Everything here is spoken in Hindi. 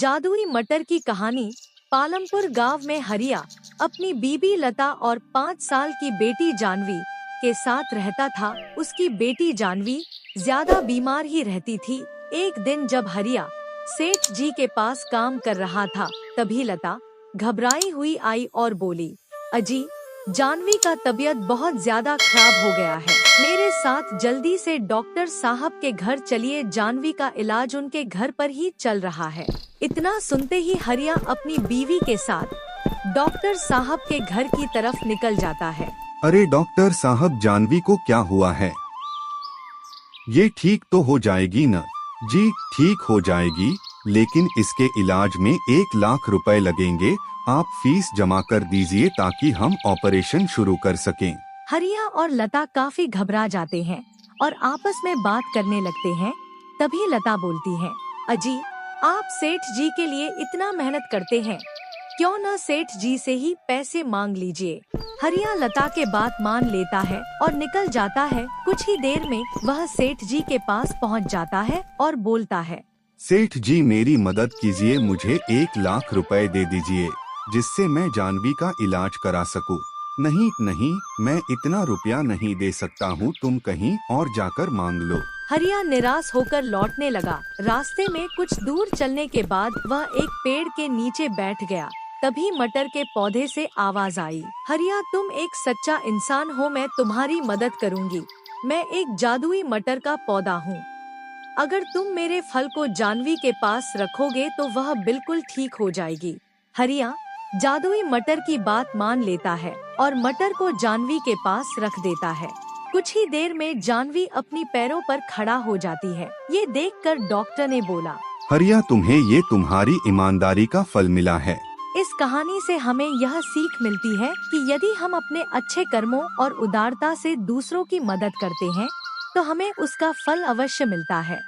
जादुई मटर की कहानी। पालमपुर गांव में हरिया अपनी बीबी लता और 5 साल की बेटी जानवी के साथ रहता था। उसकी बेटी जानवी ज्यादा बीमार ही रहती थी। एक दिन जब हरिया सेठ जी के पास काम कर रहा था, तभी लता घबराई हुई आई और बोली, अजी, जानवी का तबीयत बहुत ज्यादा खराब हो गया है। मेरे साथ जल्दी से डॉक्टर साहब के घर चलिए। जानवी का इलाज उनके घर पर ही चल रहा है। इतना सुनते ही हरिया अपनी बीवी के साथ डॉक्टर साहब के घर की तरफ निकल जाता है। अरे डॉक्टर साहब, जानवी को क्या हुआ है? ये ठीक तो हो जाएगी न? जी ठीक हो जाएगी, लेकिन इसके इलाज में 1 लाख रुपए लगेंगे। आप फीस जमा कर दीजिए ताकि हम ऑपरेशन शुरू कर सकें। हरिया और लता काफी घबरा जाते हैं और आपस में बात करने लगते हैं। तभी लता बोलती है, अजी, आप सेठ जी के लिए इतना मेहनत करते हैं, क्यों न सेठ जी से ही पैसे मांग लीजिए। हरिया लता के बात मान लेता है और निकल जाता है। कुछ ही देर में वह सेठ जी के पास पहुंच जाता है और बोलता है, सेठ जी, मेरी मदद कीजिए, मुझे 1 लाख रुपए दे दीजिए जिससे मैं जानवी का इलाज करा सकूं। नहीं नहीं, मैं इतना रुपया नहीं दे सकता हूं, तुम कहीं और जाकर मांग लो। हरिया निराश होकर लौटने लगा। रास्ते में कुछ दूर चलने के बाद वह एक पेड़ के नीचे बैठ गया। तभी मटर के पौधे से आवाज आई, हरिया, तुम एक सच्चा इंसान हो, मैं तुम्हारी मदद करूंगी। मैं एक जादुई मटर का पौधा हूँ। अगर तुम मेरे फल को जानवी के पास रखोगे तो वह बिल्कुल ठीक हो जाएगी। हरिया जादुई मटर की बात मान लेता है और मटर को जानवी के पास रख देता है। कुछ ही देर में जानवी अपनी पैरों पर खड़ा हो जाती है। ये देखकर डॉक्टर ने बोला, हरिया, तुम्हें ये तुम्हारी ईमानदारी का फल मिला है। इस कहानी से हमें यह सीख मिलती है कि यदि हम अपने अच्छे कर्मों और उदारता से दूसरों की मदद करते हैं, तो हमें उसका फल अवश्य मिलता है।